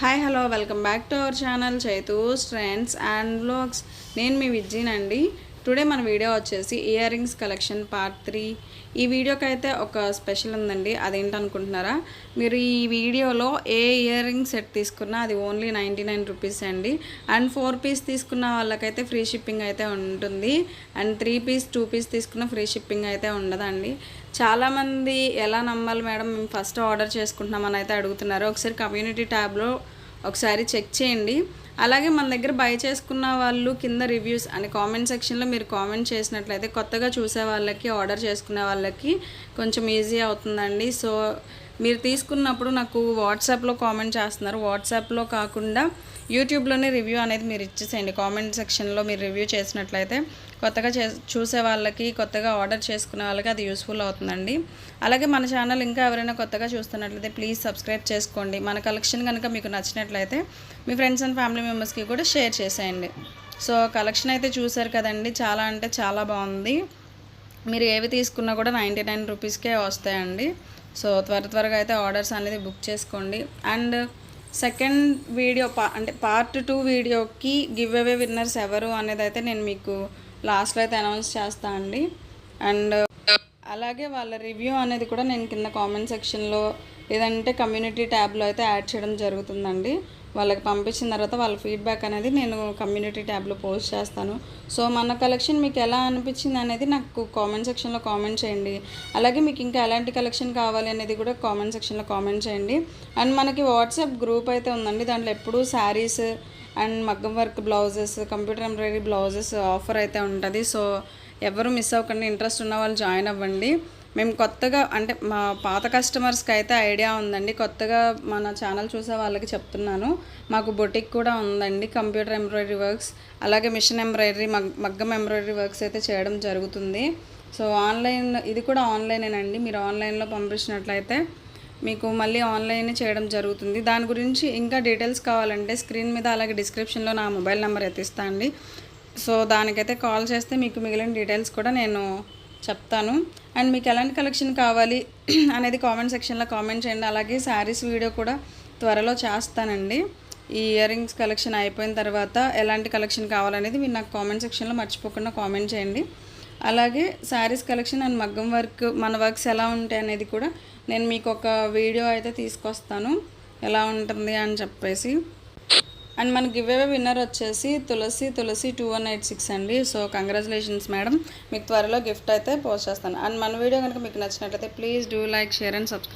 Hi hello welcome back to our channel Chaitu's trends and vlogs. నేను మీ విజ్జీనండి. Today మన video వచ్చేసి ear rings collection part 3. ఈ వీడియోకి అయితే ఒక స్పెషల్ ఉందండి. అదేంటనుకుంటున్నారా? మీరు ఈ వీడియోలో ఏ ఇయర్ రింగ్ సెట్ తీసుకున్నా అది ఓన్లీ 99 రూపీస్ అండి. అండ్ 4 పీస్ తీసుకున్న వాళ్ళకైతే ఫ్రీ షిప్పింగ్ అయితే ఉంటుంది. అండ్ 3 పీస్ 2 పీస్ తీసుకున్న ఫ్రీ షిప్పింగ్ అయితే ఉండదండి. చాలామంది ఎలా నమ్మాలి మేడం, మేము ఫస్ట్ ఆర్డర్ చేసుకుంటున్నామని అయితే అడుగుతున్నారు. ఒకసారి కమ్యూనిటీ ట్యాబ్లో ఒకసారి చెక్ చేయండి. అలాగే మన దగ్గర బై చేసుకున్న వాళ్ళు కింద రివ్యూస్ అని కామెంట్ సెక్షన్లో మీరు కామెంట్ చేసినట్లయితే కొత్తగా చూసే వాళ్ళకి, ఆర్డర్ చేసుకునే వాళ్ళకి కొంచెం ఈజీ అవుతుందండి. సో మీరు తీసుకున్నప్పుడు నాకు వాట్సాప్లో కామెంట్ చేస్తున్నారు. వాట్సాప్లో కాకుండా యూట్యూబ్లోనే రివ్యూ అనేది మీరు ఇచ్చేసేయండి. కామెంట్ సెక్షన్లో మీరు రివ్యూ చేసినట్లయితే కొత్తగా చూసే వాళ్ళకి, కొత్తగా ఆర్డర్ చేసుకునే వాళ్ళకి అది యూస్ఫుల్ అవుతుందండి. అలాగే మన ఛానల్ ఇంకా ఎవరైనా కొత్తగా చూస్తున్నట్లయితే ప్లీజ్ సబ్స్క్రైబ్ చేసుకోండి. మన కలెక్షన్ కనుక మీకు నచ్చినట్లయితే మీ ఫ్రెండ్స్ అండ్ ఫ్యామిలీ మెంబర్స్కి కూడా షేర్ చేసేయండి. సో కలెక్షన్ అయితే చూసారు కదండి, చాలా అంటే చాలా బాగుంది. మీరు ఏవి తీసుకున్నా కూడా 99 రూపీస్కే వస్తాయండి. సో త్వరగా అయితే ఆర్డర్స్ అనేది బుక్ చేసుకోండి. అండ్ సెకండ్ వీడియో అంటే పార్ట్ 2 వీడియోకి గివ్ అవే విన్నర్స్ ఎవరు అనేది అయితే నేను మీకు లాస్ట్లో అయితే అనౌన్స్ చేస్తాను అండి. అండ్ అలాగే వాళ్ళ రివ్యూ అనేది కూడా నేను కింద కామెంట్ సెక్షన్లో లేదంటే కమ్యూనిటీ ట్యాబ్లో అయితే యాడ్ చేయడం జరుగుతుందండి. వాళ్ళకి పంపించిన తర్వాత వాళ్ళ ఫీడ్బ్యాక్ అనేది నేను కమ్యూనిటీ ట్యాబ్లో పోస్ట్ చేస్తాను. సో మన కలెక్షన్ మీకు ఎలా అనిపించింది అనేది నాకు కామెంట్ సెక్షన్లో కామెంట్ చేయండి. అలాగే మీకు ఇంకా ఎలాంటి కలెక్షన్ కావాలి అనేది కూడా కామెంట్ సెక్షన్లో కామెంట్ చేయండి. అండ్ మనకి వాట్సాప్ గ్రూప్ అయితే ఉందండి. దాంట్లో ఎప్పుడూ శారీస్ అండ్ మగ్గం work blouses, computer embroidery blouses offer అయితే ఉంటుంది. సో ఎవరు మిస్ అవ్వకండి. ఇంట్రెస్ట్ ఉన్న వాళ్ళు జాయిన్ అవ్వండి. మేము కొత్తగా అంటే మా పాత కస్టమర్స్కి అయితే ఐడియా ఉందండి. కొత్తగా మన ఛానల్ చూసే వాళ్ళకి చెప్తున్నాను. మాకు బొటిక్ కూడా ఉందండి. కంప్యూటర్ ఎంబ్రాయిడరీ వర్క్స్, అలాగే మిషన్ ఎంబ్రాయిడరీ, మగ్గం ఎంబ్రాయిడరీ వర్క్స్ అయితే చేయడం జరుగుతుంది. సో ఆన్లైన్, ఇది కూడా ఆన్లైనేనండి. మీరు ఆన్లైన్లో పంపించినట్లయితే మీకు మళ్ళీ ఆన్లైన్ చేయడం జరుగుతుంది. దాని గురించి ఇంకా డీటెయిల్స్ కావాలంటే స్క్రీన్ మీద అలాగే డిస్క్రిప్షన్లో నా మొబైల్ నెంబర్ ఎత్తిస్తా అండి. సో దానికైతే కాల్ చేస్తే మీకు మిగిలిన డీటెయిల్స్ కూడా నేను చెప్తాను. అండ్ మీకు ఎలాంటి కలెక్షన్ కావాలి అనేది కామెంట్ సెక్షన్లో కామెంట్ చేయండి. అలాగే శారీస్ వీడియో కూడా త్వరలో చేస్తానండి. ఈ ఇయర్ రింగ్స్ కలెక్షన్ అయిపోయిన తర్వాత ఎలాంటి కలెక్షన్ కావాలనేది మీరు నాకు కామెంట్ సెక్షన్లో మర్చిపోకుండా కామెంట్ చేయండి. అలాగే శారీస్ కలెక్షన్ అండ్ మగ్గం వర్క్, మన వర్క్స్ ఎలా ఉంటాయి అనేది కూడా నేను మీకు ఒక వీడియో అయితే తీసుకొస్తాను, ఎలా ఉంటుంది అని చెప్పేసి. అండ్ మన గివ్ అవే విన్నర్ వచ్చేసి తులసి 2186 అండి. సో కంగ్రాచులేషన్స్ మేడం, మీకు త్వరలో గిఫ్ట్ అయితే పోస్ట్ చేస్తాను. అండ్ మన వీడియో కనుక మీకు నచ్చినట్లయితే please do like, share and subscribe.